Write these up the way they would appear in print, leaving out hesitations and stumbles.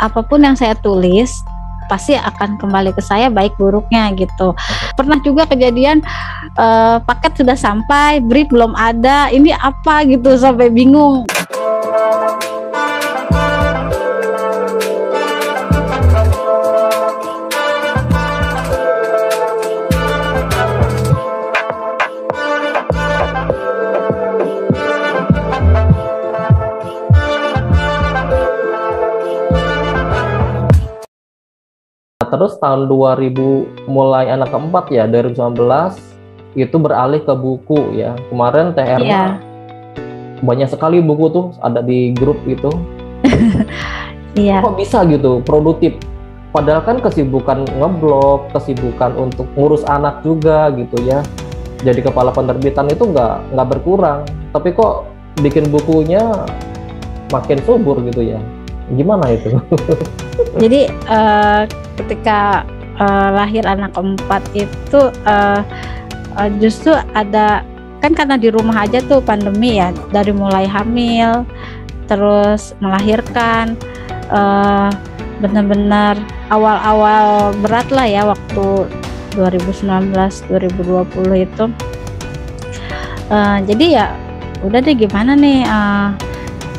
apapun yang saya tulis pasti akan kembali ke saya baik buruknya gitu. Pernah juga kejadian paket sudah sampai, brief belum ada, ini apa gitu, sampai bingung. Terus tahun 2000 mulai anak keempat ya, 2019 itu beralih ke buku ya. Kemarin Teh Erma banyak sekali buku tuh ada di grup itu. Iya. Kok bisa gitu produktif? Padahal kan kesibukan ngeblog, kesibukan untuk ngurus anak juga gitu ya. Jadi kepala penerbitan itu nggak berkurang. Tapi kok bikin bukunya makin subur gitu ya? Gimana itu? Jadi ketika lahir anak keempat itu justru ada, kan karena di rumah aja tuh pandemi ya, dari mulai hamil terus melahirkan, benar-benar awal-awal berat lah ya waktu 2019-2020 itu. Jadi ya udah deh, gimana nih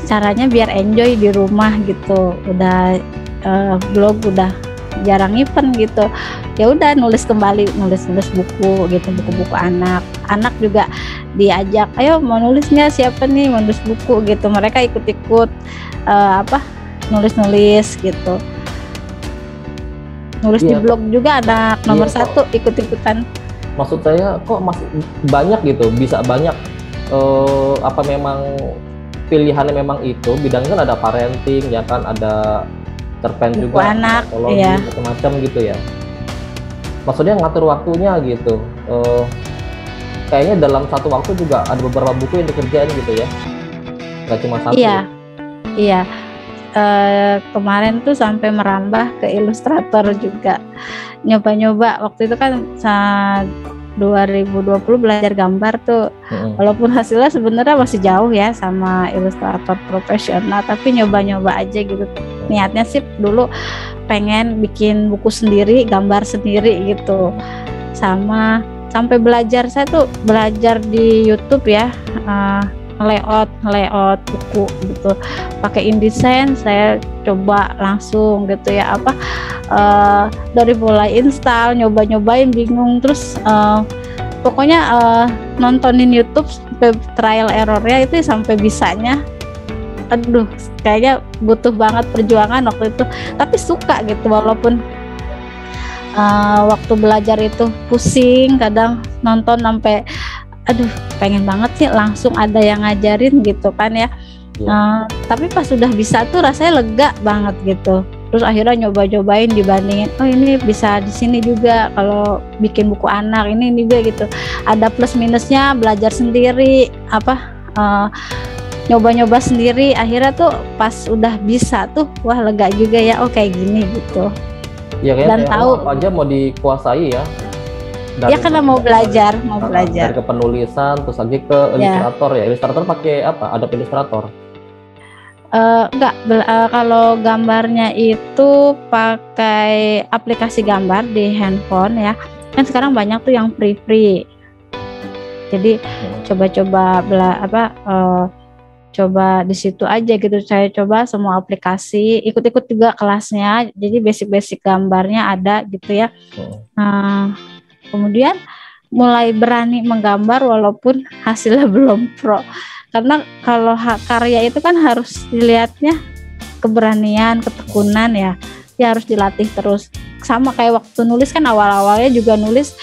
caranya biar enjoy di rumah gitu. Udah blog udah jarang event gitu, ya udah nulis kembali, nulis buku gitu, buku-buku anak juga diajak, ayo mau nulis nggak, siapa nih mau nulis buku gitu, mereka ikut-ikut nulis gitu, nulis di blog juga anak nomor 1 ikut-ikutan. Maksud saya kok masih banyak gitu, bisa banyak apa memang pilihannya memang itu bidangnya kan, ada parenting ya kan, ada cerpen buku juga, anak, psikologi, iya, macam-macam gitu ya. Maksudnya ngatur waktunya gitu. Kayaknya dalam satu waktu juga ada beberapa buku yang dikerjain gitu ya, nggak cuma satu. Iya, iya. Kemarin tuh sampai merambah ke ilustrator juga, nyoba-nyoba. Waktu itu kan saat 2020 belajar gambar tuh, walaupun hasilnya sebenarnya masih jauh ya sama ilustrator profesional, tapi nyoba-nyoba aja gitu. Niatnya sih dulu pengen bikin buku sendiri, gambar sendiri gitu. Sampai belajar, saya tuh belajar di YouTube ya, layout buku gitu, pakai InDesign. Saya coba langsung gitu ya, dari mulai install, nyobain bingung, terus pokoknya nontonin YouTube sampai trial errornya itu sampai bisanya. Aduh, kayaknya butuh banget perjuangan waktu itu, tapi suka gitu, walaupun waktu belajar itu pusing, kadang nonton sampai aduh pengen banget sih langsung ada yang ngajarin gitu kan ya. Tapi pas sudah bisa tuh rasanya lega banget gitu. Terus akhirnya nyoba-nyobain, dibandingin, oh ini bisa di sini juga kalau bikin buku anak, ini juga gitu. Ada plus minusnya, belajar sendiri, nyoba-nyoba sendiri. Akhirnya tuh pas udah bisa tuh, wah lega juga ya, oh kayak gini gitu. Ya dan tahu apa aja mau dikuasai ya. Ya karena mau belajar. Dari ke penulisan terus lagi ke ilustrator ya. Ilustrator pakai apa? Adobe Illustrator? Enggak, kalau gambarnya itu pakai aplikasi gambar di handphone ya. Kan sekarang banyak tuh yang free. Jadi coba-coba coba di situ aja gitu. Saya coba semua aplikasi, ikut-ikut juga kelasnya. Jadi basic gambarnya ada gitu ya. Kemudian mulai berani menggambar walaupun hasilnya belum pro, karena kalau karya itu kan harus dilihatnya keberanian, ketekunan ya harus dilatih terus. Sama kayak waktu nulis kan, awal-awalnya juga nulis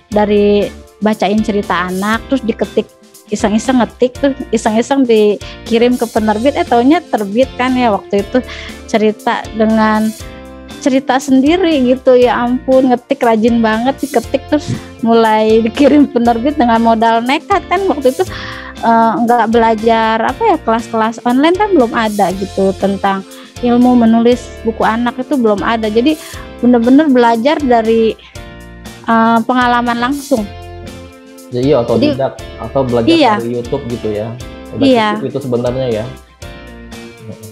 dari bacain cerita anak, terus diketik, iseng-iseng ngetik, tuh iseng-iseng dikirim ke penerbit, taunya terbit kan ya. Waktu itu cerita sendiri gitu, ya ampun, ngetik rajin banget, diketik terus mulai dikirim penerbit dengan modal nekat kan. Waktu itu nggak belajar kelas-kelas online kan belum ada gitu, tentang ilmu menulis buku anak itu belum ada. Jadi bener-bener belajar dari pengalaman langsung. Jadi otodidak atau belajar dari YouTube gitu ya. Udah cukup itu sebenarnya ya.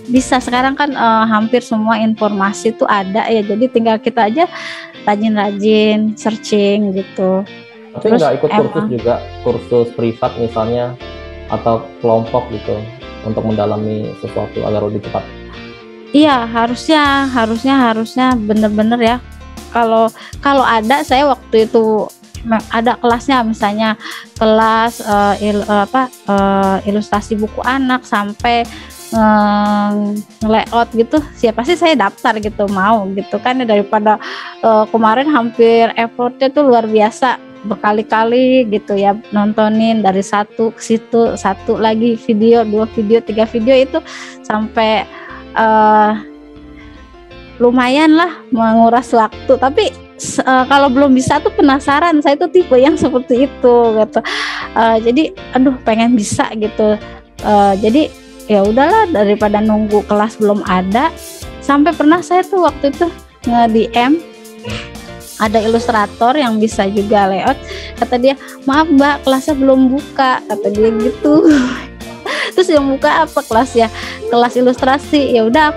bisa sekarang kan hampir semua informasi tuh ada ya, jadi tinggal kita aja rajin-rajin searching gitu. Tapi nggak ikut kursus juga, kursus privat misalnya atau kelompok gitu untuk mendalami sesuatu agar lebih cepat? Iya, harusnya bener-bener ya. Kalau ada, saya waktu itu ada kelasnya, misalnya kelas ilustrasi buku anak sampai layout gitu, siapa sih saya daftar gitu, mau gitu kan, daripada kemarin hampir effortnya tuh luar biasa, berkali-kali gitu ya, nontonin dari satu ke situ, satu lagi video, 2 video, 3 video, itu sampai lumayan lah menguras waktu. Tapi kalau belum bisa tuh penasaran, saya tuh tipe yang seperti itu gitu. Jadi aduh pengen bisa gitu. Jadi ya udahlah, daripada nunggu kelas belum ada. Sampai pernah saya tuh waktu itu nge-DM ada ilustrator yang bisa juga layout, kata dia, maaf mbak, kelasnya belum buka, kata dia gitu. Terus yang buka apa kelasnya? Kelas ilustrasi. Ya udah,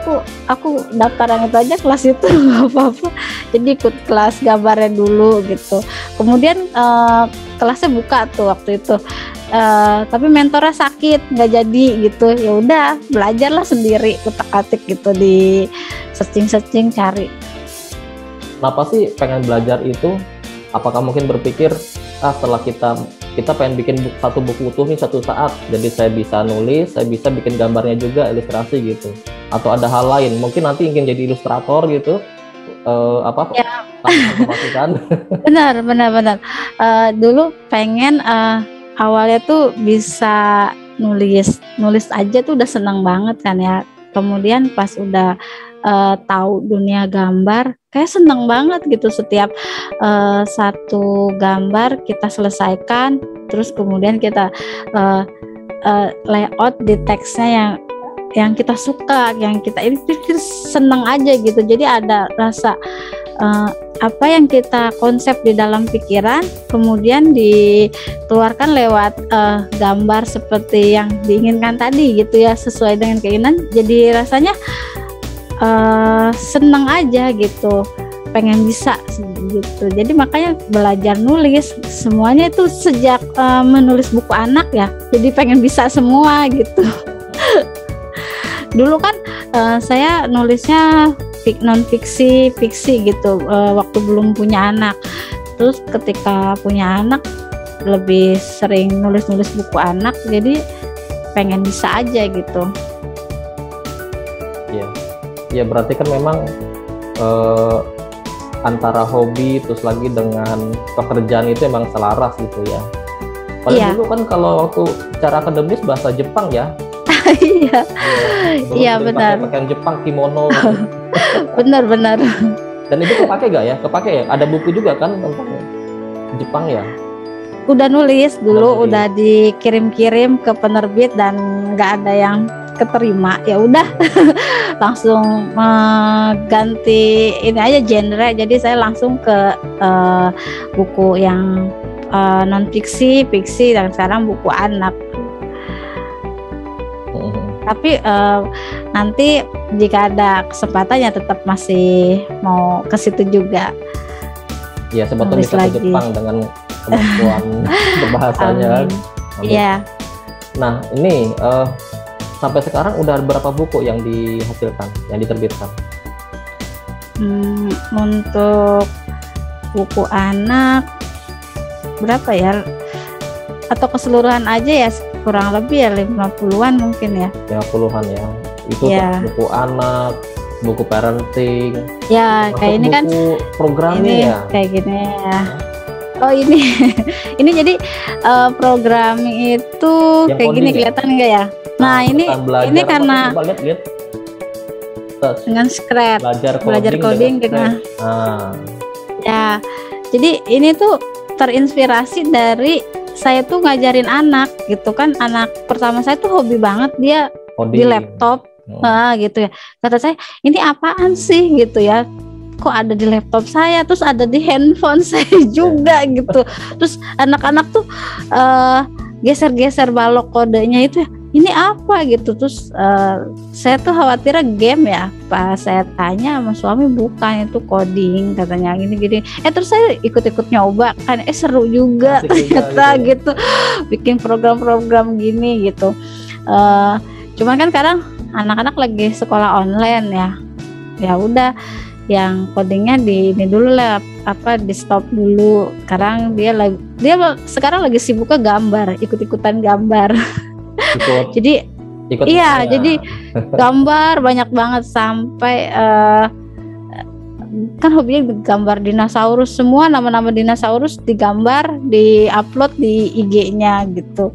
aku daftaran itu aja, kelas itu nggak apa-apa. Jadi ikut kelas gambarnya dulu gitu. Kemudian kelasnya buka tuh waktu itu. Tapi mentornya sakit, nggak jadi gitu. Ya udah, belajarlah sendiri, kutak-atik gitu, di searching cari. Kenapa sih pengen belajar itu? Apakah mungkin berpikir setelah kita pengen bikin satu buku utuh nih satu saat, jadi saya bisa nulis, saya bisa bikin gambarnya juga, ilustrasi gitu, atau ada hal lain, mungkin nanti ingin jadi ilustrator gitu, ya. Kan? benar dulu pengen awalnya tuh bisa nulis aja tuh udah seneng banget kan ya. Kemudian pas udah tahu dunia gambar, kayak seneng banget gitu. Setiap satu gambar kita selesaikan, terus kemudian kita layout di teksnya yang kita suka, yang kita ini seneng aja gitu. Jadi ada rasa apa yang kita konsep di dalam pikiran, kemudian dikeluarkan lewat gambar seperti yang diinginkan tadi gitu ya, sesuai dengan keinginan. Jadi rasanya seneng aja gitu, pengen bisa gitu. Jadi makanya belajar nulis semuanya itu sejak menulis buku anak ya, jadi pengen bisa semua gitu. Dulu kan saya nulisnya non fiksi gitu, waktu belum punya anak. Terus ketika punya anak lebih sering nulis buku anak, jadi pengen bisa aja gitu. Ya berarti kan memang antara hobi terus lagi dengan pekerjaan itu emang selaras gitu ya. Padahal dulu kan kalau waktu secara akademis bahasa Jepang ya. Iya benar. Pakaian Jepang, kimono. Gitu. benar. Dan itu kepake gak ya? Kepake ya? Ada buku juga kan tentang Jepang ya? Udah nulis dulu, udah dikirim-kirim ke penerbit dan nggak ada yang keterima. Ya udah langsung ganti ini aja genre. Jadi saya langsung ke buku yang non fiksi, dan sekarang buku anak. Tapi nanti jika ada kesempatan ya tetap masih mau ke situ juga. Ya, sebetulnya bisa ke Jepang dengan kemampuan berbahasanya. Iya. Nah, ini sampai sekarang udah berapa buku yang dihasilkan, yang diterbitkan? Untuk buku anak berapa ya? Atau keseluruhan aja ya, kurang lebih ya 50-an mungkin ya. 50-an ya. Itu buku anak, buku parenting. Ya, kayak ini kan programnya ya. Kayak gini ya. Oh ini, ini jadi programming itu yang kayak gini ya? Kelihatan enggak ya? Nah ini karena lihat. Dengan Scratch, belajar coding dengan. Ya, jadi ini tuh terinspirasi dari saya tuh ngajarin anak gitu kan. Anak pertama saya tuh hobi banget, dia coding di laptop, gitu ya. Kata saya, ini apaan sih gitu ya? Kok ada di laptop saya, terus ada di handphone saya juga gitu. Terus anak-anak tuh geser-geser balok kodenya itu ya, ini apa gitu. Terus saya tuh khawatirnya game ya, pas saya tanya sama suami bukan, itu coding katanya gini-gini. Terus saya ikut-ikut nyoba kan, seru juga ternyata gitu, bikin program-program gini gitu. Cuman kan sekarang anak-anak lagi sekolah online ya udah yang codingnya ini dulu lah, di stop dulu. Sekarang dia sekarang lagi sibuknya gambar, ikut-ikutan gambar. Jadi iya, jadi gambar banyak banget sampai kan hobinya gambar dinosaurus, semua nama-nama dinosaurus digambar, diupload di IG-nya gitu.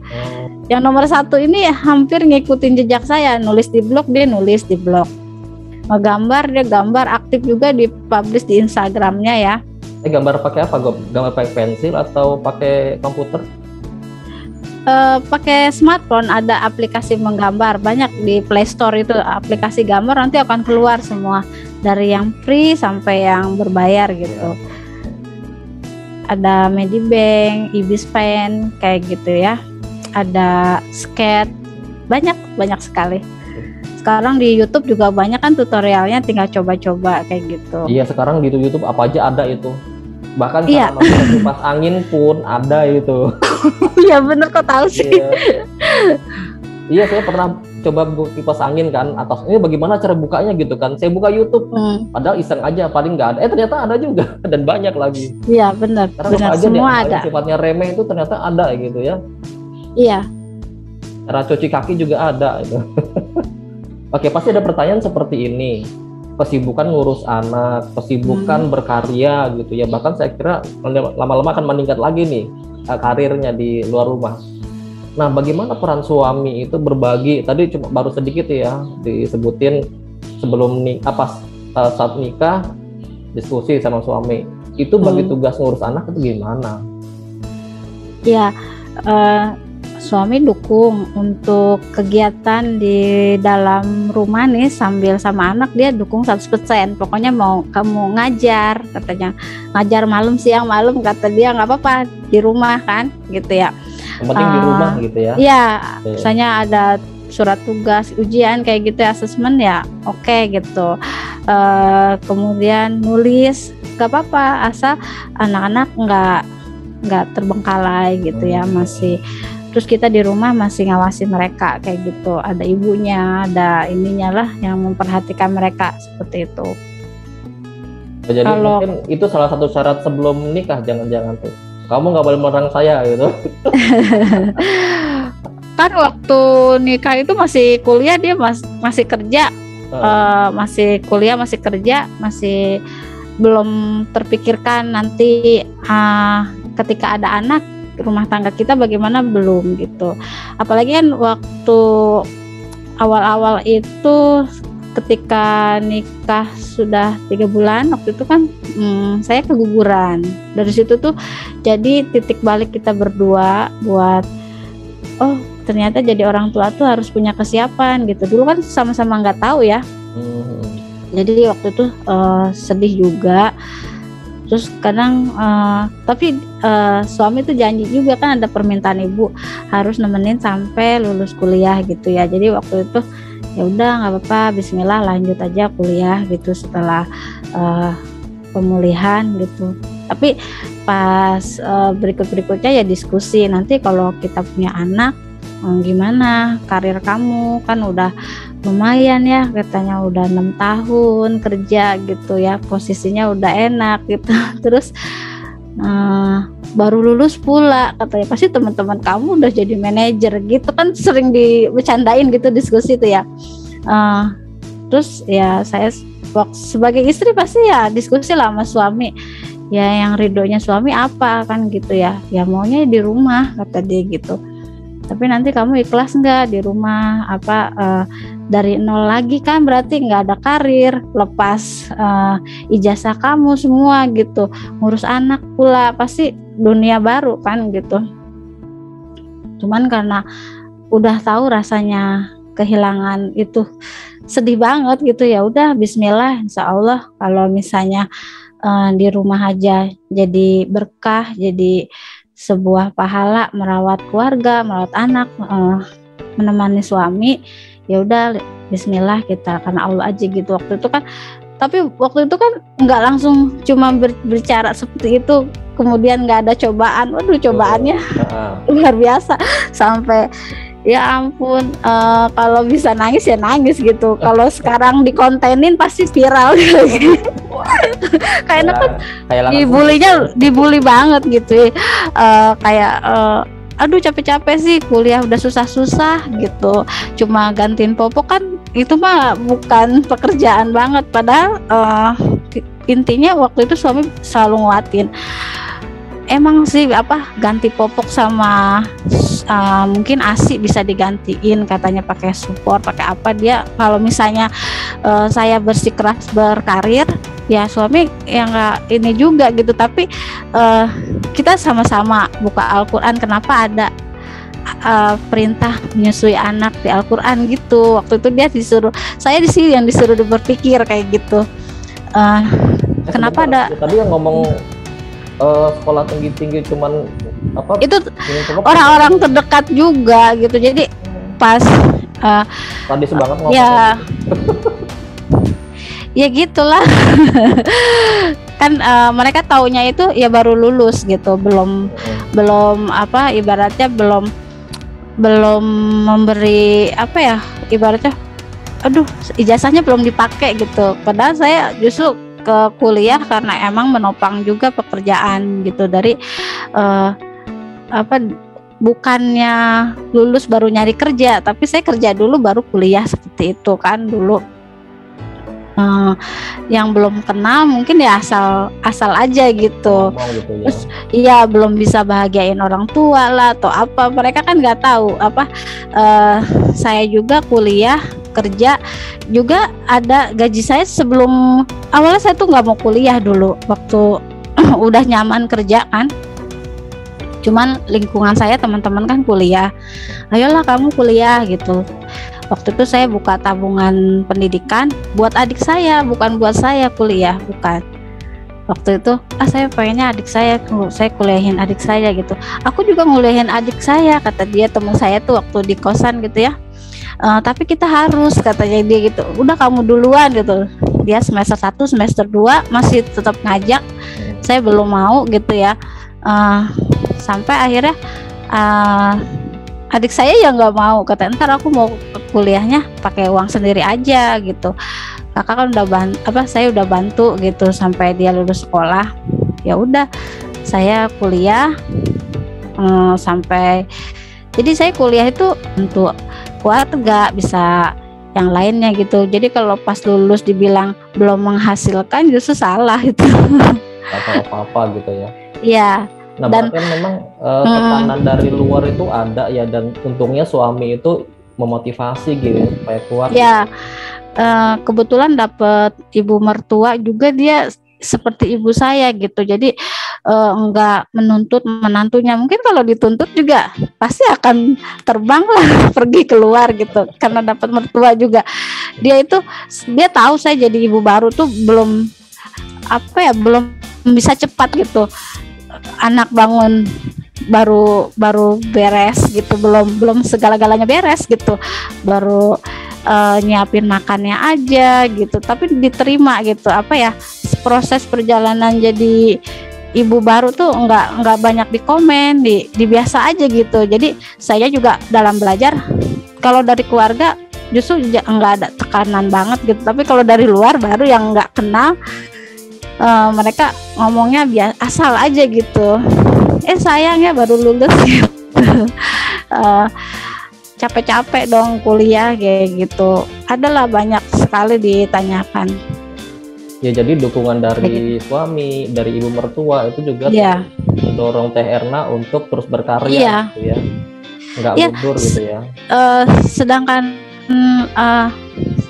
Yang nomor 1 ini hampir ngikutin jejak saya, nulis di blog, dia nulis di blog, ngegambar dia gambar, aktif juga di publish di Instagramnya ya. Gambar pakai apa? Gambar pakai pensil atau pakai komputer? Pakai smartphone, ada aplikasi menggambar banyak di Play Store, itu aplikasi gambar, nanti akan keluar semua dari yang free sampai yang berbayar gitu. Ada Medibank, Ibis Pen kayak gitu ya, ada Sketch, banyak sekali. Sekarang di YouTube juga banyak kan tutorialnya, tinggal coba-coba kayak gitu. Iya, sekarang di YouTube apa aja ada itu. Bahkan cara memakai kipas angin pun ada itu. Iya bener, kok tahu sih. Iya, saya pernah coba kipas angin kan, atasnya bagaimana cara bukanya gitu kan. Saya buka YouTube, padahal iseng aja, paling nggak ada. Ternyata ada juga dan banyak lagi. Iya benar. Karena aja semua ada. Sifatnya remeh itu ternyata ada gitu ya. Iya. Cara cuci kaki juga ada itu. Oke, pasti ada pertanyaan seperti ini. Kesibukan ngurus anak, kesibukan berkarya gitu ya. Bahkan saya kira lama-lama akan meningkat lagi nih karirnya di luar rumah. Nah, bagaimana peran suami itu berbagi? Tadi cuma baru sedikit ya disebutin sebelum saat nikah diskusi sama suami. Itu bagi tugas ngurus anak itu gimana? Ya, suami dukung untuk kegiatan di dalam rumah nih, sambil sama anak dia dukung 100%. Pokoknya mau kamu ngajar, katanya ngajar malam siang malam, kata dia nggak apa-apa di rumah kan gitu ya. Yang penting di rumah gitu ya. Iya, misalnya ada surat tugas, ujian kayak gitu, asesmen ya oke gitu. Kemudian nulis nggak apa-apa, asal anak-anak nggak terbengkalai gitu ya, masih. Terus kita di rumah masih ngawasi mereka kayak gitu, ada ibunya, ada ininya lah yang memperhatikan mereka seperti itu. Jadi mungkin itu salah satu syarat sebelum nikah, jangan-jangan tuh kamu nggak boleh melarang saya gitu. Kan waktu nikah itu masih kuliah, dia masih kerja, masih kuliah, masih kerja, masih belum terpikirkan nanti ketika ada anak rumah tangga kita bagaimana, belum gitu. Apalagi kan waktu awal-awal itu ketika nikah sudah 3 bulan, waktu itu kan saya keguguran. Dari situ tuh jadi titik balik kita berdua buat ternyata jadi orang tua tuh harus punya kesiapan gitu. Dulu kan sama-sama nggak tahu ya. Jadi waktu itu sedih juga. Terus kadang tapi suami tuh janji juga, kan ada permintaan ibu harus nemenin sampai lulus kuliah gitu ya. Jadi waktu itu ya udah nggak apa-apa, bismillah lanjut aja kuliah gitu setelah pemulihan gitu. Tapi pas berikutnya ya diskusi, nanti kalau kita punya anak gimana karir kamu, kan udah lumayan ya katanya, udah 6 tahun kerja gitu ya, posisinya udah enak gitu. Terus baru lulus pula katanya, pasti teman-teman kamu udah jadi manajer gitu kan, sering dibercandain gitu diskusi tuh ya. Terus ya saya sebagai istri pasti ya diskusi lah sama suami, ya yang ridhonya suami apa kan gitu ya, ya maunya di rumah kata dia gitu. Tapi nanti kamu ikhlas nggak di rumah dari nol lagi, kan berarti nggak ada karir, lepas ijazah kamu semua gitu, ngurus anak pula, pasti dunia baru kan gitu. Cuman karena udah tahu rasanya kehilangan itu sedih banget gitu, ya udah bismillah, insya Allah kalau misalnya di rumah aja jadi berkah, jadi sebuah pahala merawat keluarga, merawat anak, menemani suami, ya udah Bismillah kita karena Allah aja gitu waktu itu kan. Tapi waktu itu kan nggak langsung cuma berbicara seperti itu, kemudian nggak ada cobaan. Waduh, cobaannya luar biasa sampai ya ampun, kalau bisa nangis ya nangis gitu. Kalau sekarang dikontenin pasti viral gitu. Kayaknya kan dibully banget gitu. Kayak aduh capek-capek sih kuliah udah susah-susah gitu. Cuma gantiin popok kan itu mah bukan pekerjaan banget. Padahal intinya waktu itu suami selalu nguatin. Emang sih ganti popok sama mungkin ASI bisa digantiin katanya pakai support pakai apa. Dia kalau misalnya saya bersikeras berkarir ya suami yang nggak ini juga gitu. Tapi kita sama-sama buka Al-Quran. Kenapa ada perintah menyusui anak di Al-Quran gitu. Waktu itu dia disuruh, saya di sini yang disuruh berpikir kayak gitu. Kenapa ada tadi yang ngomong sekolah tinggi-tinggi cuman itu orang-orang terdekat juga gitu. Jadi pas tadi sebanget ngomong ya ya gitulah. Kan mereka taunya itu ya baru lulus gitu, belum ibaratnya belum memberi ibaratnya aduh ijazahnya belum dipakai gitu. Padahal saya justru ke kuliah karena emang menopang juga pekerjaan gitu dari bukannya lulus baru nyari kerja, tapi saya kerja dulu baru kuliah seperti itu kan dulu. Yang belum kenal mungkin ya asal aja gitu. Terus iya belum bisa bahagiain orang tua lah atau apa, mereka kan nggak tahu saya juga kuliah kerja juga ada gaji saya. Sebelum awalnya saya tuh nggak mau kuliah dulu waktu udah nyaman kerja kan, cuman lingkungan saya teman-teman kan kuliah, ayolah kamu kuliah gitu. Waktu itu saya buka tabungan pendidikan buat adik saya, bukan buat saya kuliah, bukan. Waktu itu saya pengennya adik saya kuliahin adik saya gitu. Aku juga nguliahin adik saya, kata dia, teman saya tuh waktu di kosan gitu ya. Tapi kita harus, katanya dia gitu, udah kamu duluan gitu. Dia semester 1, semester 2 masih tetap ngajak, saya belum mau gitu ya. Sampai akhirnya adik saya ya nggak mau, kata ntar aku mau kuliahnya pakai uang sendiri aja gitu. Kakak kan saya udah bantu gitu sampai dia lulus sekolah. Ya udah saya kuliah sampai, jadi saya kuliah itu untuk keluarga, bisa yang lainnya gitu. Jadi kalau pas lulus dibilang belum menghasilkan justru salah itu. Apa gitu ya. Iya. Nah, dan memang tekanan dari luar itu ada ya, dan untungnya suami itu memotivasi gitu supaya kuat. Ya, kebetulan dapet ibu mertua juga dia seperti ibu saya gitu. Jadi enggak menuntut menantunya. Mungkin kalau dituntut juga pasti akan terbang lah pergi keluar gitu. Karena dapat mertua juga. Dia tahu saya jadi ibu baru tuh belum bisa cepat gitu. Anak bangun baru beres gitu, belum segala-galanya beres gitu, baru nyiapin makannya aja gitu, tapi diterima gitu. Proses perjalanan jadi ibu baru tuh nggak banyak dikomen, dibiasa aja gitu. Jadi saya juga dalam belajar, kalau dari keluarga justru nggak ada tekanan banget gitu, tapi kalau dari luar baru yang nggak kenal, mereka ngomongnya asal aja gitu. Sayangnya baru lulus gitu. Capek-capek dong kuliah kayak gitu. Adalah banyak sekali ditanyakan. Ya, jadi dukungan dari suami, dari ibu mertua itu juga mendorong Teh Erna untuk terus berkarya gitu ya. Nggak mundur gitu ya. Sedangkan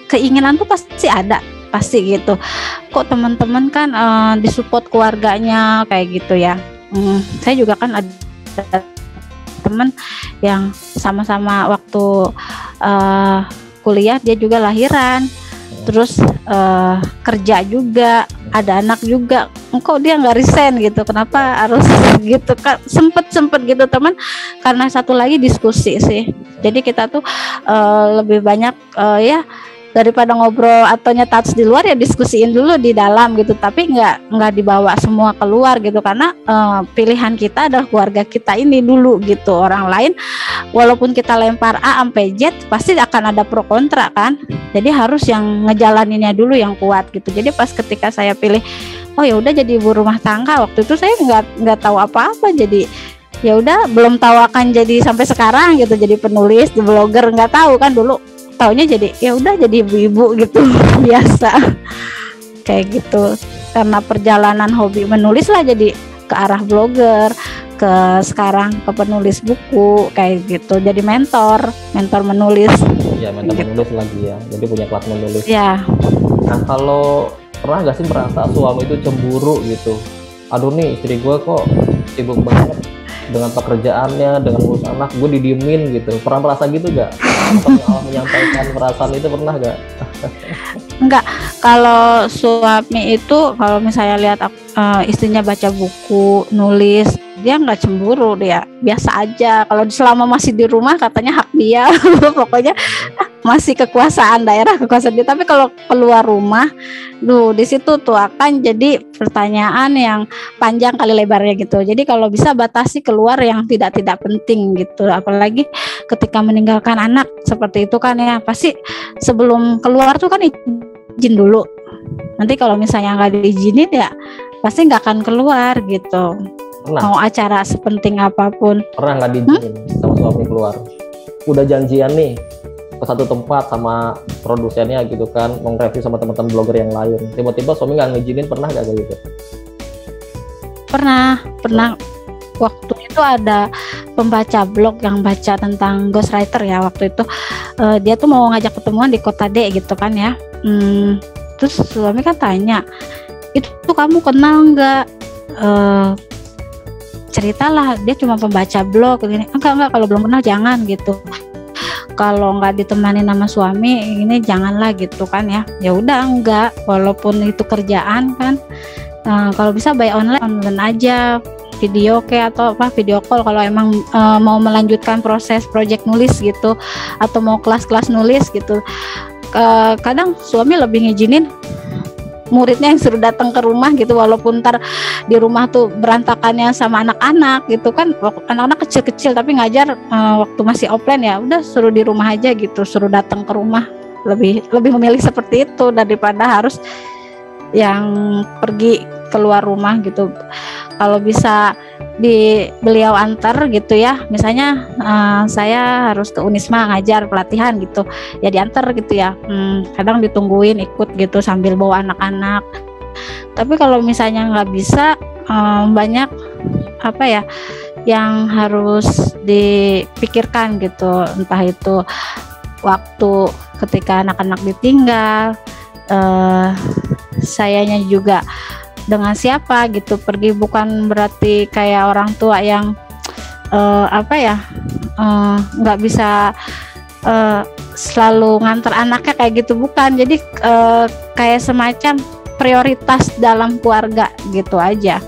keinginan tuh pasti ada. Pasti gitu. Kok teman-teman kan disupport keluarganya kayak gitu ya. Saya juga kan ada teman yang sama-sama waktu kuliah, dia juga lahiran, terus kerja juga, ada anak juga, kok dia nggak resign gitu, kenapa harus gitu kan, sempet gitu teman. Karena satu lagi diskusi sih, jadi kita tuh lebih banyak ya daripada ngobrol atau nyetats di luar, ya diskusiin dulu di dalam gitu, tapi nggak dibawa semua keluar gitu, karena pilihan kita adalah keluarga kita ini dulu gitu. Orang lain walaupun kita lempar A sampai Z pasti akan ada pro kontra kan, jadi harus yang ngejalaninnya dulu yang kuat gitu. Jadi pas ketika saya pilih, oh ya udah jadi ibu rumah tangga, waktu itu saya nggak tahu apa-apa, jadi ya udah, belum tahu akan jadi sampai sekarang gitu, jadi penulis, di blogger, nggak tahu kan dulu, taunya jadi ya udah jadi ibu-ibu gitu biasa kayak gitu. Karena perjalanan hobi menulis lah jadi ke arah blogger, ke sekarang ke penulis buku kayak gitu, jadi mentor menulis ya, mentor gitu. Menulis lagi ya, jadi punya kelas menulis ya. Nah, kalau pernah gak sih merasa suami itu cemburu gitu, aduh nih istri gue kok sibuk banget dengan pekerjaannya, dengan ngurus anak, gue didiemin gitu, pernah merasa gitu gak? Pernah menyampaikan perasaan itu, pernah gak? Enggak, kalau suami itu kalau misalnya lihat istrinya baca buku, nulis, dia nggak cemburu, dia biasa aja. Kalau selama masih di rumah katanya hak dia pokoknya masih kekuasaan daerah, kekuasaan dia. Tapi kalau keluar rumah, di situ tuh akan jadi pertanyaan yang panjang kali lebarnya gitu. Jadi kalau bisa batasi keluar yang tidak penting gitu. Apalagi ketika meninggalkan anak seperti itu kan ya, pasti sebelum keluar tuh kan izin dulu. Nanti kalau misalnya nggak diizinin ya pasti nggak akan keluar gitu. Pernah. Mau acara sepenting apapun. Pernah nggak diizinin sama suami keluar? Udah janjian nih ke satu tempat sama produsennya gitu kan, mau review sama teman-teman blogger yang lain, tiba-tiba suami nggak ngizinin, pernah nggak kayak gitu? Pernah. Waktu itu ada pembaca blog yang baca tentang ghostwriter ya, waktu itu dia tuh mau ngajak ketemuan di kota D gitu kan ya. Terus suami kan tanya, itu kamu kenal nggak? Ceritalah, dia cuma pembaca blog gini. Enggak, kalau belum kenal jangan gitu. Kalau nggak ditemani nama suami ini janganlah gitu kan ya. Ya udah, enggak, walaupun itu kerjaan kan. Kalau bisa by online aja, video kayak atau video call kalau emang mau melanjutkan proses project nulis gitu, atau mau kelas-kelas nulis gitu. Kadang suami lebih ngizinin muridnya yang suruh datang ke rumah gitu, walaupun ntar di rumah tuh berantakannya sama anak-anak gitu kan, anak-anak kecil-kecil tapi ngajar waktu masih offline, ya udah suruh di rumah aja gitu, suruh datang ke rumah. Lebih memilih seperti itu daripada harus yang pergi keluar rumah gitu. Kalau bisa beliau antar gitu ya, misalnya saya harus ke Unisma ngajar pelatihan gitu ya, diantar gitu ya, kadang ditungguin ikut gitu sambil bawa anak-anak. Tapi kalau misalnya nggak bisa, banyak apa ya yang harus dipikirkan gitu, entah itu waktu ketika anak-anak ditinggal, sayanya juga dengan siapa gitu pergi, bukan berarti kayak orang tua yang nggak bisa selalu nganter anaknya kayak gitu, bukan. Jadi kayak semacam prioritas dalam keluarga gitu aja.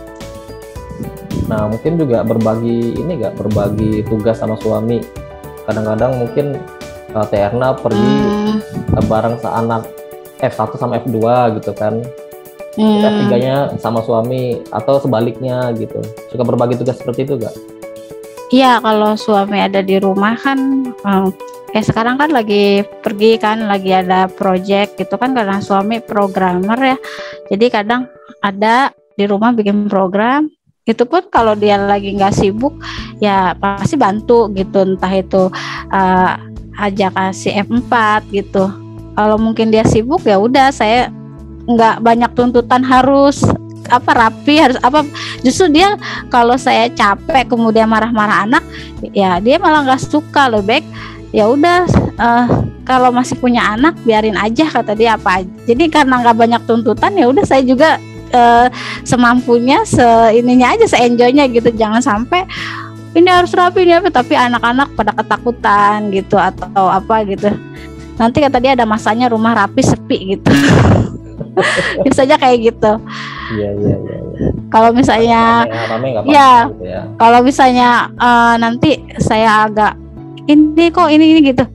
Nah, mungkin juga berbagi tugas sama suami. Kadang-kadang mungkin Terna pergi bareng seanak F1 sama F2 gitu kan, F3-nya sama suami atau sebaliknya gitu. Suka berbagi tugas seperti itu gak? Iya, kalau suami ada di rumah kan, sekarang kan lagi pergi kan, lagi ada project gitu kan, karena suami programmer ya. Jadi kadang ada di rumah bikin program. Itu pun kalau dia lagi nggak sibuk ya pasti bantu gitu, entah itu ajak kasih F4 gitu. Kalau mungkin dia sibuk ya udah, saya nggak banyak tuntutan harus rapi, harus apa. Justru dia kalau saya capek kemudian marah-marah anak, ya dia malah nggak suka. Lebih baik ya udah, kalau masih punya anak biarin aja, kata dia apa aja. Jadi karena nggak banyak tuntutan, ya udah saya juga semampunya, seininya aja, se-enjoynya gitu. Jangan sampai ini harus rapi ini apa, tapi anak-anak pada ketakutan gitu atau apa gitu. Nanti kata dia ada masanya rumah rapi sepi gitu. Biasanya kayak gitu. Iya, iya, iya. Kalau misalnya Rame nggak apa-apa ya, gitu ya. kalau misalnya nanti saya agak ini kok ini gitu,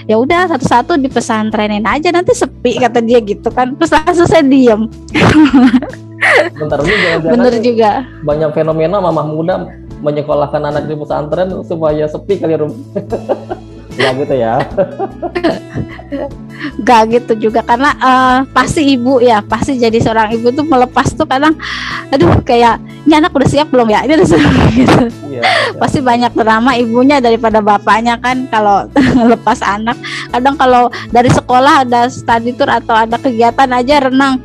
ya udah satu-satu dipesantrenin aja, nanti sepi kata dia gitu kan, terus langsung saya diem. Bentar dulu, jangan-jangan Bener juga. banyak fenomena mamah muda menyekolahkan anak di pesantren supaya sepi kali Rum. Ya gitu ya. Gak gitu juga, karena pasti ibu ya, pasti jadi seorang ibu tuh melepas tuh kadang, aduh kayak ini anak udah siap belum ya, ini udah siap gitu. Iya, Pasti banyak drama ibunya daripada bapaknya kan kalau lepas anak. Kadang kalau dari sekolah ada study tour atau ada kegiatan aja renang,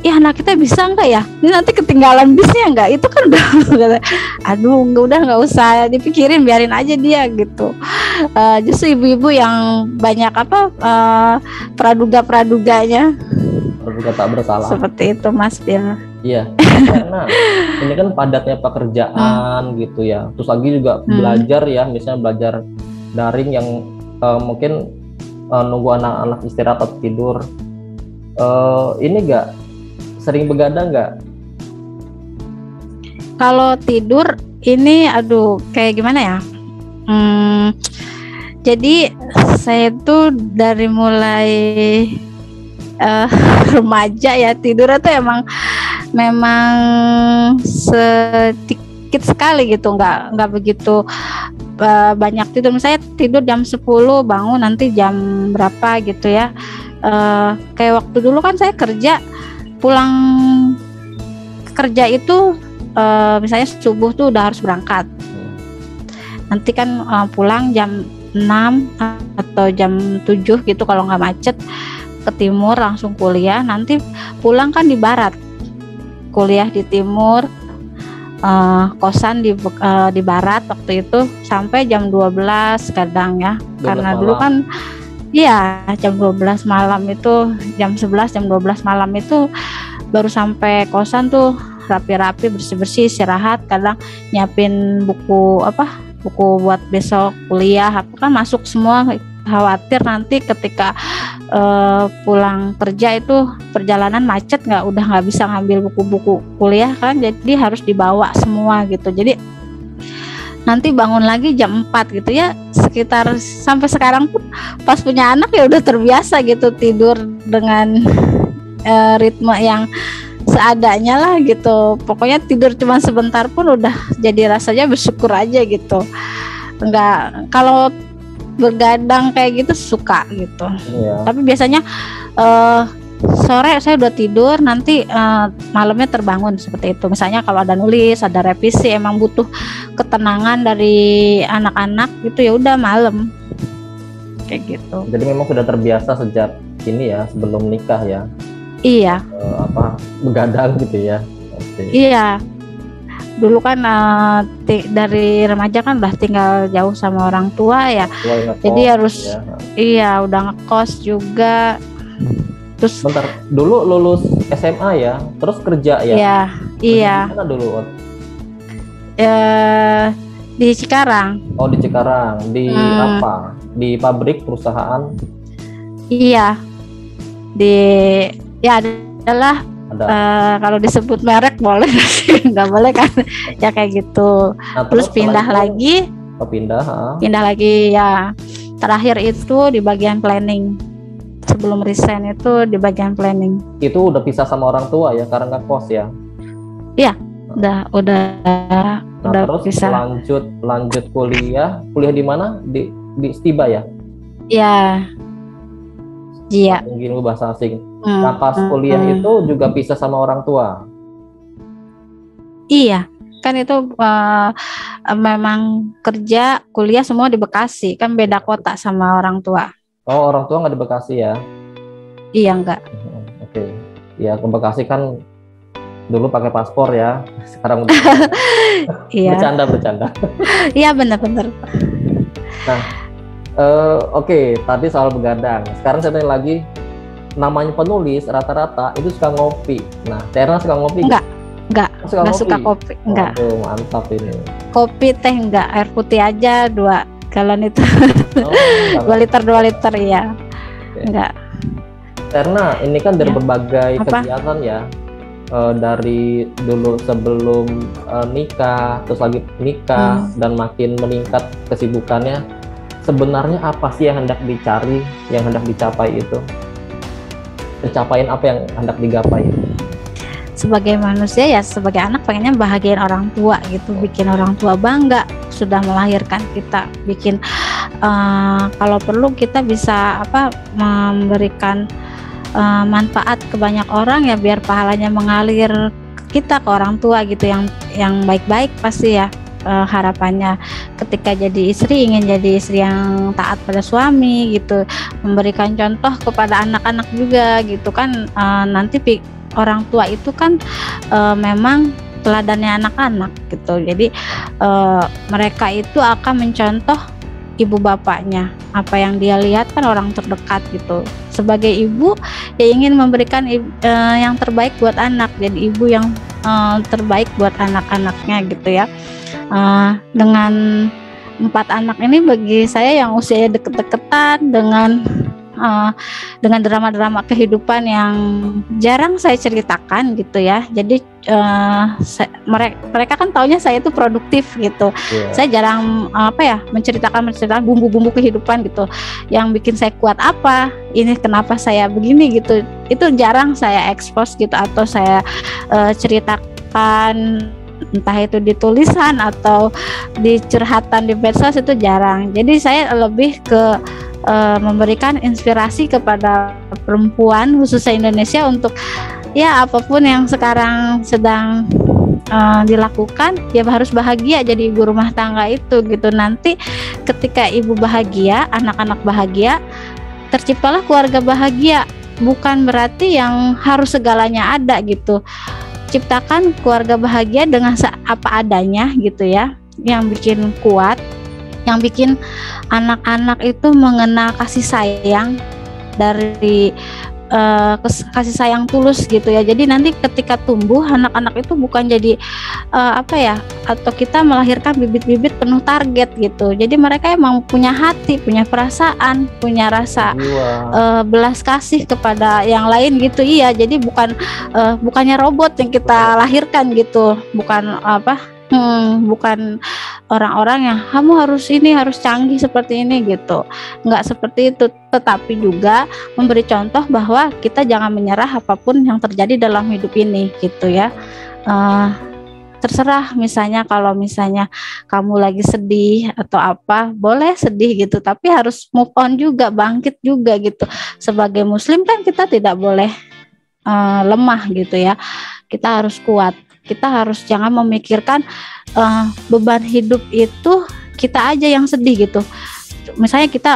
ya anak kita bisa nggak ya? Ini nanti ketinggalan bisnya nggak? Itu kan udah, aduh udah nggak usah dipikirin, biarin aja dia gitu. Justru ibu-ibu yang banyak praduga-praduganya. Praduga tak bersalah. Seperti itu Mas Bil. Iya, karena ini kan padatnya pekerjaan gitu ya. Terus lagi juga belajar ya, misalnya belajar daring yang mungkin nunggu anak-anak istirahat atau tidur. Ini nggak sering begadang nggak? Kalau tidur ini aduh kayak gimana ya? Jadi saya tuh dari mulai remaja ya tidurnya tuh memang sedikit sekali gitu, nggak begitu banyak tidur. Misalnya tidur jam 10, bangun nanti jam berapa gitu ya. Kayak waktu dulu kan saya kerja, pulang kerja itu misalnya subuh tuh udah harus berangkat. Nanti kan pulang jam 6 atau jam 7 gitu kalau nggak macet, ke timur langsung kuliah. Nanti pulang kan di barat, kuliah di timur, kosan di barat waktu itu sampai jam 12 kadang ya. Karena dulu kan iya jam 12 malam itu, jam 11 jam 12 malam itu baru sampai kosan tuh, rapi-rapi, bersih-bersih, istirahat, kadang nyiapin buku buat besok kuliah kan masuk semua. Khawatir nanti ketika pulang kerja itu perjalanan macet, udah nggak bisa ngambil buku-buku kuliah kan, jadi harus dibawa semua gitu. Jadi nanti bangun lagi jam 4 gitu ya, sekitar sampai sekarang pun pas punya anak ya udah terbiasa gitu tidur dengan ritme yang seadanya lah gitu. Pokoknya tidur cuma sebentar pun udah jadi rasanya bersyukur aja gitu. Enggak, kalau bergadang kayak gitu suka gitu. Iya. Tapi biasanya sore saya udah tidur, nanti malamnya terbangun seperti itu. Misalnya kalau ada nulis, ada revisi, emang butuh ketenangan dari anak-anak gitu, ya udah malam kayak gitu. Jadi memang sudah terbiasa sejak ini ya, sebelum nikah ya. Iya. Begadang gitu ya. Okay. Iya. Dulu kan dari remaja kan udah tinggal jauh sama orang tua ya. Jadi harus ya. Iya, udah ngekos juga. Terus bentar, dulu lulus SMA ya, terus kerja ya? Iya, iya. Mana dulu? Di Cikarang. Oh, di Cikarang. Di apa? Di pabrik, perusahaan? Iya. Adalah kalau disebut merek boleh sih, nggak boleh kan? Ya kayak gitu. Nah, terus pindah lagi. Pindah lagi ya. Terakhir itu di bagian planning. Sebelum resign itu di bagian planning. Itu udah pisah sama orang tua ya, karena nggak kos ya? Iya, udah terus pisah. Lanjut kuliah di mana? Di Stiba ya? Iya. Iya. Mungkin bahasa asing. Nah, pas kuliah itu juga pisah sama orang tua? Iya, kan itu memang kerja, kuliah semua di Bekasi, kan beda kota sama orang tua. Oh, orang tua nggak di Bekasi ya? Iya, enggak. Oke. Ya, ke Bekasi kan dulu pakai paspor ya, sekarang udah iya. Bercanda. Iya, benar-benar. Nah, oke, tadi soal begadang. Sekarang saya tanya lagi, namanya penulis rata-rata itu suka ngopi. Nah, Terna suka ngopi? Enggak suka kopi. Enggak. Waduh, mantap ini. Kopi teh enggak, air putih aja 2 galon itu. 2 liter ya. Okay. Enggak. Terna ini kan dari berbagai kegiatan ya. dari dulu sebelum nikah, terus lagi nikah, dan makin meningkat kesibukannya, sebenarnya apa sih yang hendak dicari, yang hendak dicapai itu? Pencapaian apa yang hendak digapai? Sebagai manusia ya, sebagai anak pengennya bahagiain orang tua gitu, bikin orang tua bangga sudah melahirkan kita, bikin kalau perlu kita bisa memberikan manfaat ke banyak orang ya, biar pahalanya mengalir ke kita, ke orang tua gitu, yang baik-baik pasti ya. Harapannya ketika jadi istri, ingin jadi istri yang taat pada suami gitu, memberikan contoh kepada anak-anak juga gitu kan. Nanti orang tua itu kan memang teladannya anak-anak gitu, jadi mereka itu akan mencontoh ibu bapaknya, apa yang dia lihat kan orang terdekat gitu. Sebagai ibu ya ingin memberikan yang terbaik buat anak, jadi ibu yang terbaik buat anak-anaknya gitu ya. Dengan 4 anak ini bagi saya yang usianya deket-deketan, dengan drama-drama kehidupan yang jarang saya ceritakan gitu ya. Jadi mereka kan taunya saya itu produktif gitu. Saya jarang menceritakan bumbu-bumbu kehidupan gitu, yang bikin saya kuat apa, ini kenapa saya begini gitu, itu jarang saya expose gitu, atau saya ceritakan, entah itu di tulisan atau di curhatan di medsos, itu jarang. Jadi saya lebih ke memberikan inspirasi kepada perempuan khususnya Indonesia untuk ya apapun yang sekarang sedang dilakukan, ya harus bahagia jadi ibu rumah tangga itu gitu. Nanti ketika ibu bahagia, anak-anak bahagia, terciptalah keluarga bahagia. Bukan berarti yang harus segalanya ada gitu. Ciptakan keluarga bahagia dengan apa adanya gitu ya, yang bikin kuat, yang bikin anak-anak itu mengenal kasih sayang dari kasih sayang tulus gitu ya. Jadi nanti ketika tumbuh, anak-anak itu bukan jadi atau kita melahirkan bibit-bibit penuh target gitu. Jadi mereka emang punya hati, punya perasaan, punya rasa belas kasih kepada yang lain gitu. Iya, jadi bukannya robot yang kita lahirkan gitu, bukan bukan orang-orang yang kamu harus ini, harus canggih seperti ini gitu. Nggak seperti itu, tetapi juga memberi contoh bahwa kita jangan menyerah apapun yang terjadi dalam hidup ini gitu ya. Terserah, misalnya kalau misalnya kamu lagi sedih atau apa, boleh sedih gitu, tapi harus move on juga, bangkit juga gitu. Sebagai muslim kan kita tidak boleh lemah gitu ya, kita harus kuat. Kita harus jangan memikirkan beban hidup itu kita aja yang sedih gitu. Misalnya kita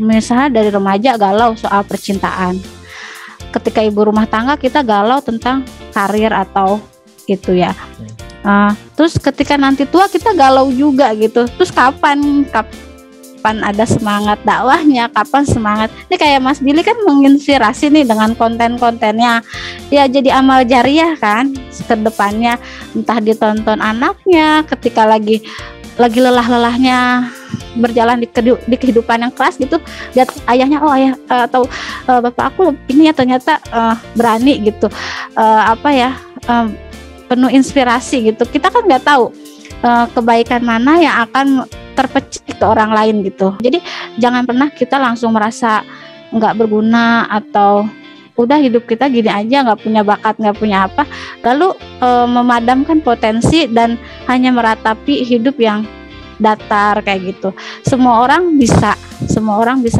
misalnya dari remaja galau soal percintaan, ketika ibu rumah tangga kita galau tentang karir atau itu ya. Terus ketika nanti tua kita galau juga gitu. Terus kapan ada semangat dakwahnya, kapan semangat. Ini kayak Mas Billy kan menginspirasi nih dengan konten-kontennya. Ya jadi amal jariah kan ke depannya, entah ditonton anaknya ketika lagi lelah-lelahnya berjalan di kehidupan yang keras gitu, lihat ayahnya, ayah atau bapak aku ini ya ternyata berani gitu, penuh inspirasi gitu. Kita kan nggak tahu kebaikan mana yang akan terpecik ke orang lain gitu. Jadi jangan pernah kita langsung merasa nggak berguna atau udah hidup kita gini aja, nggak punya bakat, nggak punya apa, lalu memadamkan potensi dan hanya meratapi hidup yang datar kayak gitu. Semua orang bisa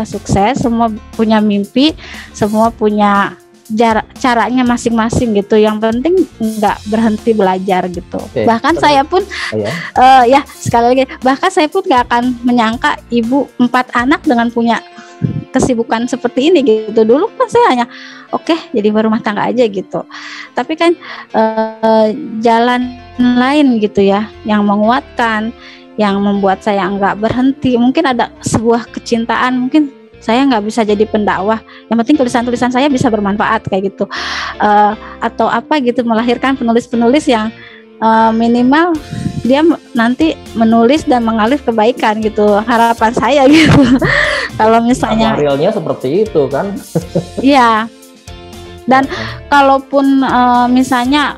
sukses, semua punya mimpi, semua punya caranya masing-masing gitu. Yang penting nggak berhenti belajar gitu. Bahkan saya pun sekali lagi, bahkan saya pun nggak akan menyangka ibu 4 anak dengan punya kesibukan seperti ini gitu. Dulu kan saya hanya jadi berumah tangga aja gitu. Tapi kan jalan lain gitu ya yang menguatkan, yang membuat saya nggak berhenti. Mungkin ada sebuah kecintaan, mungkin saya nggak bisa jadi pendakwah, yang penting tulisan-tulisan saya bisa bermanfaat kayak gitu, atau apa gitu, melahirkan penulis-penulis yang minimal dia nanti menulis dan mengalir kebaikan gitu, harapan saya gitu. Kalau misalnya realnya seperti itu kan. Iya, Dan kalaupun misalnya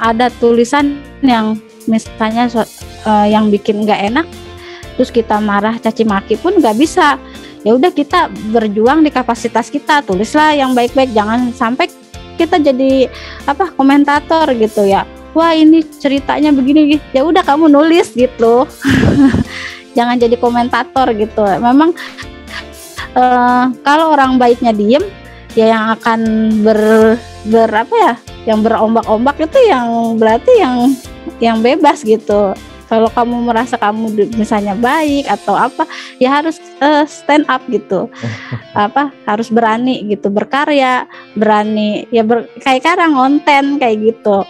ada tulisan yang misalnya yang bikin nggak enak, terus kita marah caci maki pun nggak bisa. Ya udah, kita berjuang di kapasitas kita, tulislah yang baik-baik, jangan sampai kita jadi komentator gitu ya. Wah, ini ceritanya begini, ya udah kamu nulis gitu. Jangan jadi komentator gitu. Memang kalau orang baiknya diem, ya yang akan yang berombak-ombak itu yang berarti yang bebas gitu. Kalau kamu merasa kamu misalnya baik atau apa, ya harus stand up gitu. Harus berani gitu, berkarya, berani ya kayak sekarang konten kayak gitu.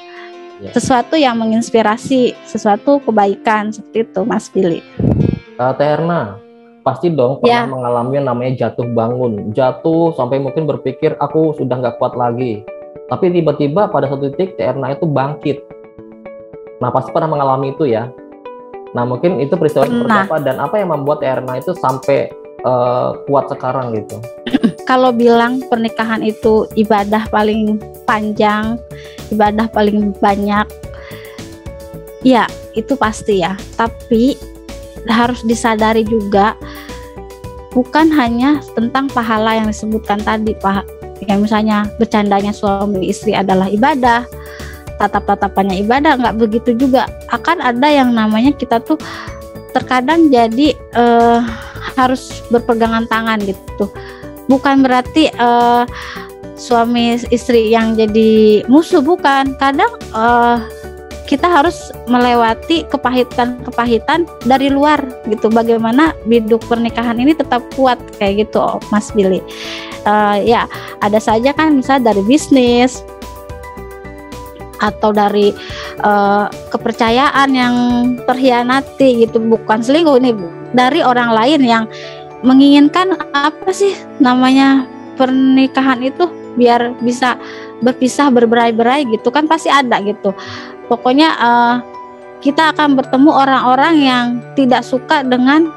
Sesuatu yang menginspirasi, sesuatu kebaikan seperti itu, Mas Billy. Teh Erna, pasti dong pernah mengalami yang namanya jatuh bangun, jatuh sampai mungkin berpikir aku sudah nggak kuat lagi. Tapi tiba-tiba pada satu titik Teh Erna itu bangkit. Nah, pasti pernah mengalami itu ya. Nah, mungkin itu peristiwa seperti apa dan apa yang membuat Teh Erna itu sampai kuat sekarang gitu? Kalau bilang pernikahan itu ibadah paling panjang, ibadah paling banyak, ya itu pasti ya. Tapi harus disadari juga, bukan hanya tentang pahala yang disebutkan tadi, yang misalnya bercandanya suami istri adalah ibadah, tatap-tatapannya ibadah, nggak begitu juga. Akan ada yang namanya kita tuh terkadang jadi harus berpegangan tangan gitu. Bukan berarti suami istri yang jadi musuh, bukan. Kadang kita harus melewati kepahitan dari luar gitu. Bagaimana biduk pernikahan ini tetap kuat kayak gitu, Mas Billy. Ya ada saja kan, misal dari bisnis atau dari kepercayaan yang terhianati gitu, bukan selingkuh ini, dari orang lain yang menginginkan apa sih namanya pernikahan itu biar bisa berpisah berberai-berai gitu kan, pasti ada gitu. Pokoknya kita akan bertemu orang-orang yang tidak suka dengan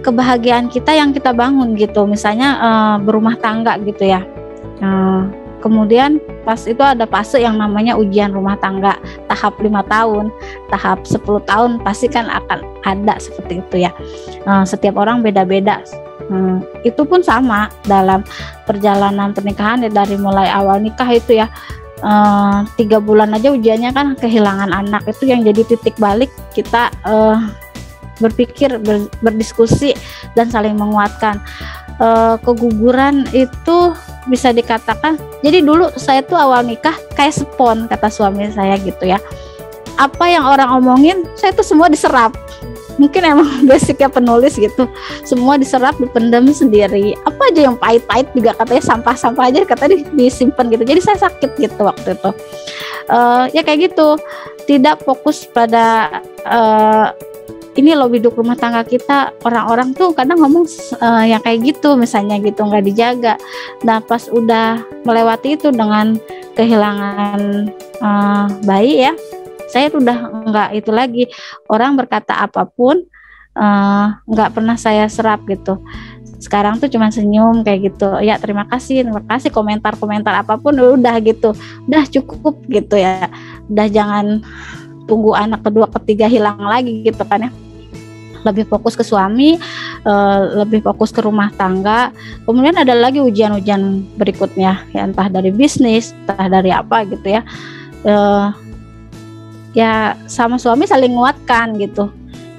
kebahagiaan kita yang kita bangun gitu, misalnya berumah tangga gitu ya. Kemudian pas itu ada fase yang namanya ujian rumah tangga, tahap 5 tahun, tahap 10 tahun, pasti kan akan ada seperti itu ya. Setiap orang beda-beda. Itu pun sama dalam perjalanan pernikahan ya, dari mulai awal nikah itu ya, 3 bulan aja ujiannya kan kehilangan anak, itu yang jadi titik balik kita berpikir, berdiskusi dan saling menguatkan. Keguguran itu bisa dikatakan, jadi dulu saya tuh awal nikah kayak spon, kata suami saya gitu ya. Apa yang orang omongin saya tuh semua diserap. Mungkin emang basicnya penulis gitu, semua diserap, dipendam sendiri. Apa aja yang pahit-pahit juga katanya, sampah-sampah aja katanya disimpan gitu. Jadi saya sakit gitu waktu itu. Ya kayak gitu, tidak fokus pada ini loh biduk rumah tangga kita. Orang-orang tuh kadang ngomong yang kayak gitu misalnya gitu, nggak dijaga. Nah pas udah melewati itu dengan kehilangan bayi ya, saya udah nggak itu lagi. Orang berkata apapun nggak pernah saya serap gitu. Sekarang tuh cuma senyum kayak gitu, ya terima kasih komentar-komentar apapun udah gitu, udah cukup gitu ya. Udah jangan tunggu anak kedua ketiga hilang lagi gitu kan ya. Lebih fokus ke suami, lebih fokus ke rumah tangga. Kemudian ada lagi ujian-ujian berikutnya ya, entah dari bisnis, entah dari apa gitu ya. Ya sama suami saling menguatkan gitu.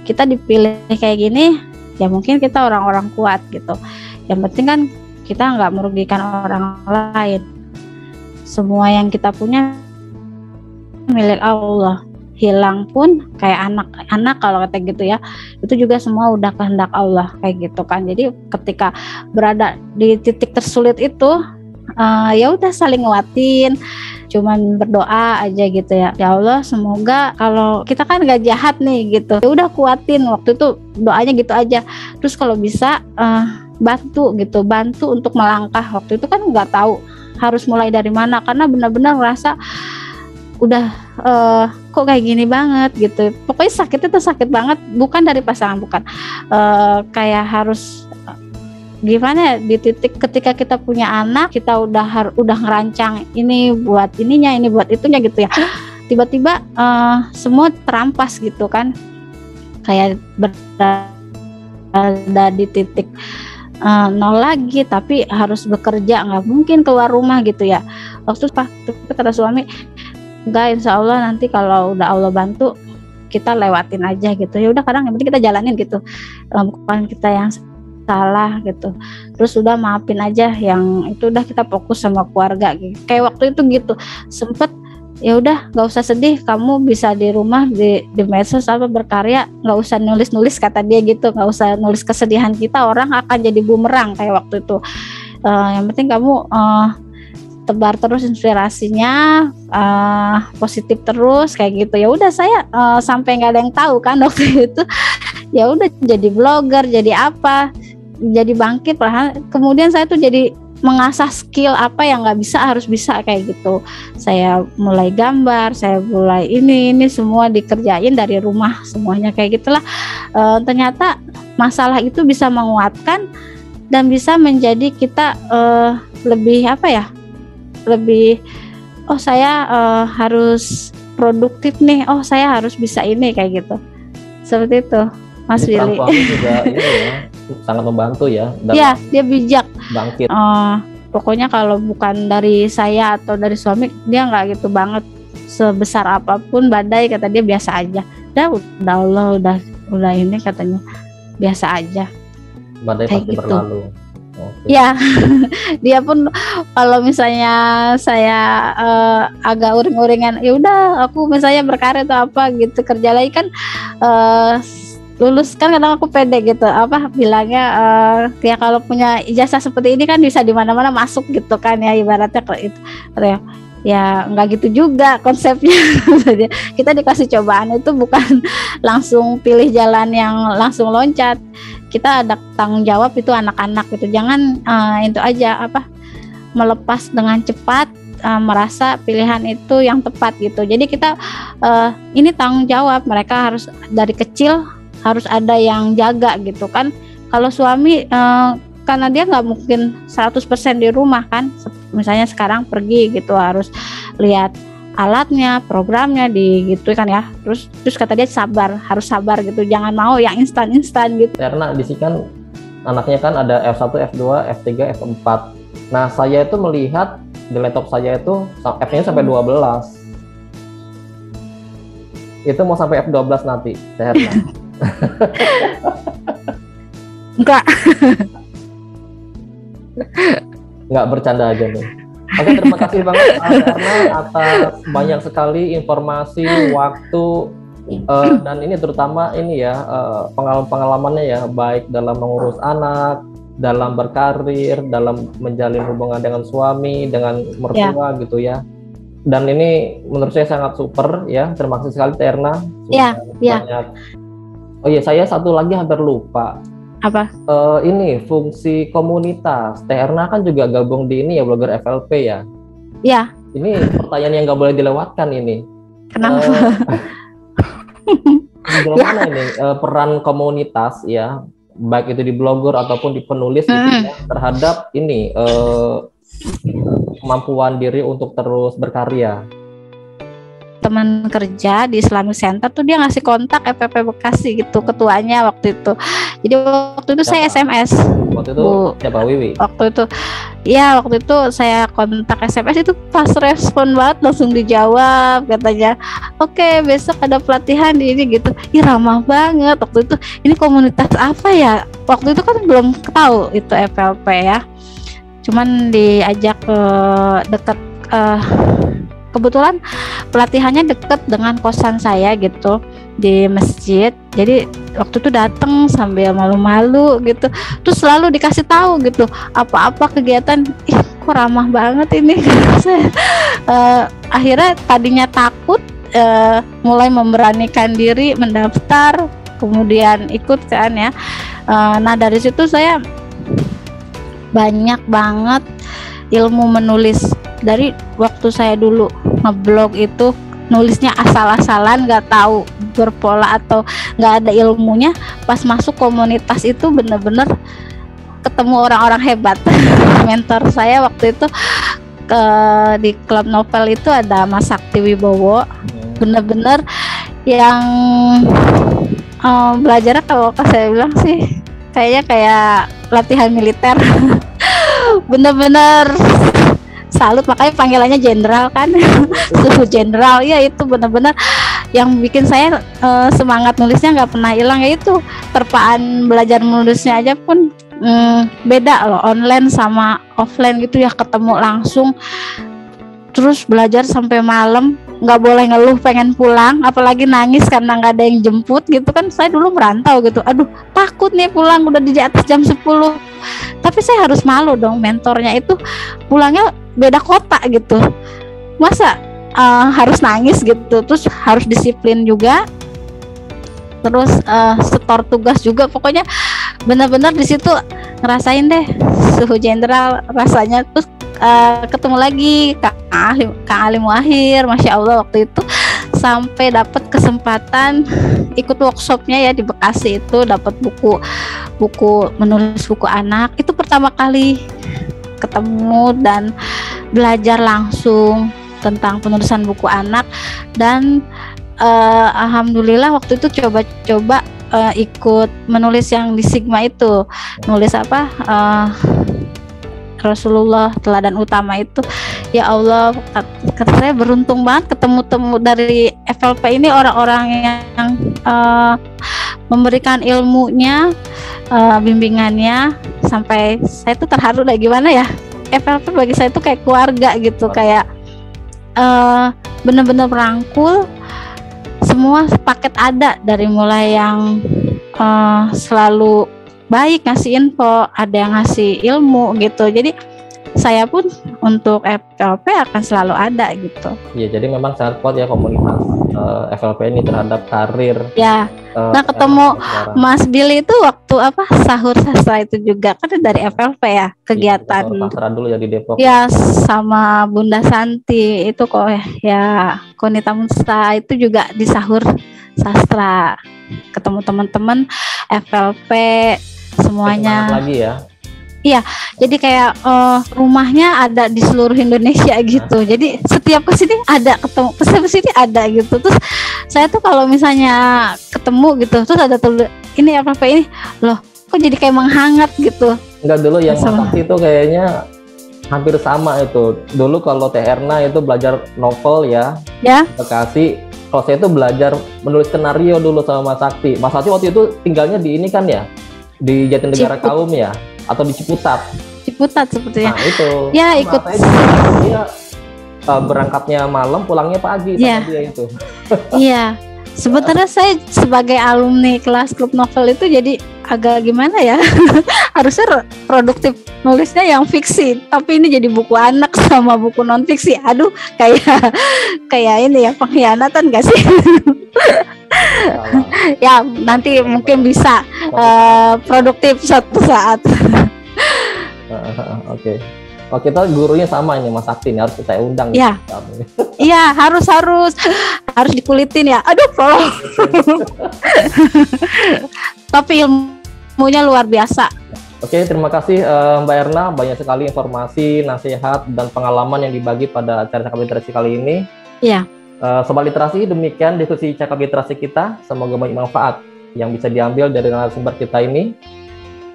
Kita dipilih kayak gini, ya mungkin kita orang-orang kuat gitu. Yang penting kan kita nggak merugikan orang lain. Semua yang kita punya milik Allah. Hilang pun kayak anak kalau kata gitu ya, itu juga semua udah kehendak Allah kayak gitu kan. Jadi ketika berada di titik tersulit itu, ya udah saling nguatin, cuman berdoa aja gitu ya. Ya Allah, semoga kalau kita kan gak jahat nih gitu, ya udah kuatin. Waktu itu doanya gitu aja. Terus kalau bisa bantu untuk melangkah. Waktu itu kan nggak tahu harus mulai dari mana, karena benar-benar ngerasa udah kok kayak gini banget gitu. Pokoknya sakitnya tuh sakit banget, bukan dari pasangan, bukan kayak harus gimana ya, di titik ketika kita punya anak, kita udah ngerancang ini buat ininya, ini buat itunya gitu ya, tiba-tiba semua terampas gitu kan, kayak berada di titik nol lagi, tapi harus bekerja, nggak mungkin keluar rumah gitu ya. Waktu kata suami, enggak, insya Allah nanti kalau udah Allah bantu kita lewatin aja gitu. Ya udah, kadang yang penting kita jalanin gitu, bukan kita yang salah gitu. Terus udah maafin aja, yang itu udah kita fokus sama keluarga gitu. Kayak waktu itu gitu sempet, ya udah nggak usah sedih, kamu bisa di rumah di medsos apa berkarya, nggak usah nulis kata dia gitu, nggak usah nulis kesedihan kita, orang akan jadi bumerang kayak waktu itu. Yang penting kamu tebar terus inspirasinya, positif terus kayak gitu. Ya udah, saya sampai nggak ada yang tahu kan waktu itu, ya udah jadi blogger, jadi apa, jadi bangkit. Kemudian saya tuh jadi mengasah skill apa yang nggak bisa harus bisa kayak gitu. Saya mulai gambar, saya mulai ini semua dikerjain dari rumah semuanya kayak gitulah. Ternyata masalah itu bisa menguatkan dan bisa menjadi kita lebih apa ya, lebih saya harus produktif nih, saya harus bisa ini kayak gitu. Seperti itu Mas Willy. Juga ini ya, sangat membantu ya. Iya, dia bijak. Bangkit. Pokoknya kalau bukan dari saya atau dari suami, dia nggak gitu banget. Sebesar apapun badai, kata dia biasa aja. Udah Allah udah ini katanya biasa aja. Badai kayak pasti gitu. Berlalu. Okay. Ya, dia pun kalau misalnya saya agak uring-uringan, ya udah aku misalnya berkarya atau apa gitu, kerja lagi kan, lulus kan kadang aku pede gitu, apa bilangnya, ya kalau punya ijazah seperti ini kan bisa di mana-mana masuk gitu kan ya, ibaratnya itu ya nggak gitu juga konsepnya. Kita dikasih cobaan itu bukan langsung pilih jalan yang langsung loncat. Kita ada tanggung jawab, itu anak-anak gitu. Jangan itu aja apa, melepas dengan cepat, merasa pilihan itu yang tepat gitu. Jadi kita ini tanggung jawab, mereka harus dari kecil harus ada yang jaga gitu kan. Kalau suami karena dia nggak mungkin 100% di rumah kan, misalnya sekarang pergi gitu, harus lihat alatnya, programnya gitu kan ya. Terus kata dia harus sabar gitu, jangan mau yang instan gitu. Karena di sini kan anaknya kan ada F1, F2, F3, F4. Nah, saya itu melihat di laptop saya itu F-nya sampai 12. Itu mau sampai F12 nanti, Herna. Enggak bercanda aja nih. Oke, terima kasih banget karena atas banyak sekali informasi, waktu, dan ini terutama ini ya, pengalaman-pengalamannya ya, baik dalam mengurus anak, dalam berkarir, dalam menjalin hubungan dengan suami, dengan mertua gitu ya. Dan ini menurut saya sangat super ya. Terima kasih sekali Terna. Banyak. Oh iya, saya satu lagi hampir lupa. Apa? Ini fungsi komunitas. Terna kan juga gabung di ini ya, blogger FLP ya. Iya. Ini pertanyaan yang nggak boleh dilewatkan ini. Kenapa? Bagaimana ini peran komunitas ya, baik itu di blogger ataupun di penulis gitu ya, terhadap ini kemampuan diri untuk terus berkarya. Teman kerja di Islamic Center tuh dia ngasih kontak FPP Bekasi gitu, ketuanya waktu itu. Jadi waktu itu saya SMS. Waktu itu siapa, Wiwi? Waktu itu saya kontak SMS, itu pas respon banget, langsung dijawab katanya. Oke, besok ada pelatihan di ini gitu. Ih, ramah banget waktu itu. Ini komunitas apa ya? Waktu itu kan belum tahu itu FLP ya. Cuman diajak ke dekat, kebetulan pelatihannya deket dengan kosan saya gitu, di masjid. Jadi waktu itu datang sambil malu-malu gitu, terus selalu dikasih tahu gitu apa-apa kegiatan. Ih, kok ramah banget ini. Akhirnya tadinya takut, mulai memberanikan diri mendaftar, kemudian ikut kan ya. Nah dari situ saya banyak banget ilmu menulis. Dari waktu saya dulu ngeblog itu nulisnya asal-asalan, nggak tahu berpola atau nggak ada ilmunya, pas masuk komunitas itu bener-bener ketemu orang-orang hebat. Mentor saya waktu itu di klub novel itu ada Mas Sakti Wibowo, bener-bener yang belajarnya kalau saya bilang sih kayaknya kayak latihan militer. Bener-bener salut, makanya panggilannya jenderal kan. Suhu jenderal ya, itu bener-bener yang bikin saya semangat nulisnya nggak pernah hilang. Ya itu terpaan belajar menulisnya aja pun beda loh, online sama offline gitu ya, ketemu langsung terus belajar sampai malam, nggak boleh ngeluh pengen pulang, apalagi nangis karena nggak ada yang jemput gitu kan. Saya dulu merantau gitu, aduh takut nih pulang udah di atas jam 10, tapi saya harus malu dong, mentornya itu pulangnya beda kota gitu, masa harus nangis gitu, terus harus disiplin juga, terus setor tugas juga, pokoknya benar-benar di situ ngerasain deh suhu jenderal rasanya. Terus ketemu lagi Kang Ali Muahir, Masya Allah waktu itu sampai dapat kesempatan ikut workshopnya ya di Bekasi, itu dapat buku menulis buku anak. Itu pertama kali ketemu dan belajar langsung tentang penulisan buku anak. Dan alhamdulillah waktu itu coba-coba ikut menulis yang di Sigma itu, nulis apa Rasulullah teladan utama itu. Ya Allah, kata saya beruntung banget ketemu dari FLP ini orang-orang yang memberikan ilmunya, bimbingannya, sampai saya tuh terharu lah, gimana ya, FLP bagi saya itu kayak keluarga gitu, kayak bener-bener merangkul semua paket ada, dari mulai yang selalu baik ngasih info, ada yang ngasih ilmu gitu. Jadi saya pun untuk FLP akan selalu ada gitu. Iya, jadi memang sangat kuat ya komunitas FLP ini terhadap karir. Ya. Nah, ketemu Mas Billy itu waktu apa sahur sastra itu juga kan dari FLP ya, kegiatan. Iya, sastra dulu ya di Depok. Ya, sama Bunda Santi itu kok ya, Konita Musta itu juga di sahur sastra. Ketemu teman-teman FLP semuanya. Semangat lagi ya. Iya, jadi kayak rumahnya ada di seluruh Indonesia gitu. Jadi setiap kesini ada ketemu, kesini ada gitu. Terus saya tuh kalau misalnya ketemu gitu, terus ada ini apa ini, loh, kok jadi kayak menghangat gitu. Enggak, dulu yang Sakti itu kayaknya hampir sama itu. Dulu kalau Terna itu belajar novel ya. Ya. Bekasi. Kalau saya itu belajar menulis skenario dulu sama Mas Sakti. Mas Sakti waktu itu tinggalnya di ini kan ya, di Jatinegara Kaum ya, atau di Ciputat sepertinya. Nah itu ya, ikut dia berangkatnya malam, pulangnya pagi sama dia itu. Iya, sebenarnya saya sebagai alumni kelas klub novel itu jadi agak gimana ya, harusnya produktif nulisnya yang fiksi, tapi ini jadi buku anak sama buku non fiksi. Aduh, kayak ini ya, pengkhianatan gak sih? Ya nanti mungkin bisa produktif suatu saat. Oke. Oh, kita gurunya sama ini Mas Sakti, harus saya undang. Iya. Iya, harus dikulitin ya. Aduh, tolong. Tapi ilmunya luar biasa. Oke, terima kasih Mbak Erna, banyak sekali informasi, nasihat dan pengalaman yang dibagi pada acara Cakap Literasi kali ini. Iya. Sobat Literasi, demikian diskusi Cakap Literasi kita. Semoga banyak manfaat yang bisa diambil dari narasumber kita ini.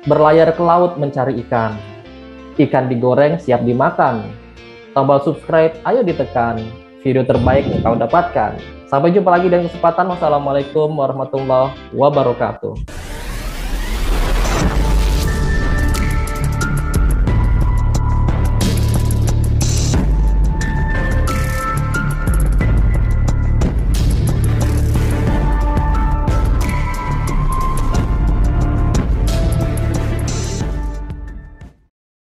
Berlayar ke laut mencari ikan. Ikan digoreng siap dimakan. Tombol subscribe ayo ditekan. Video terbaik yang kau dapatkan. Sampai jumpa lagi dengan kesempatan. Wassalamualaikum warahmatullahi wabarakatuh.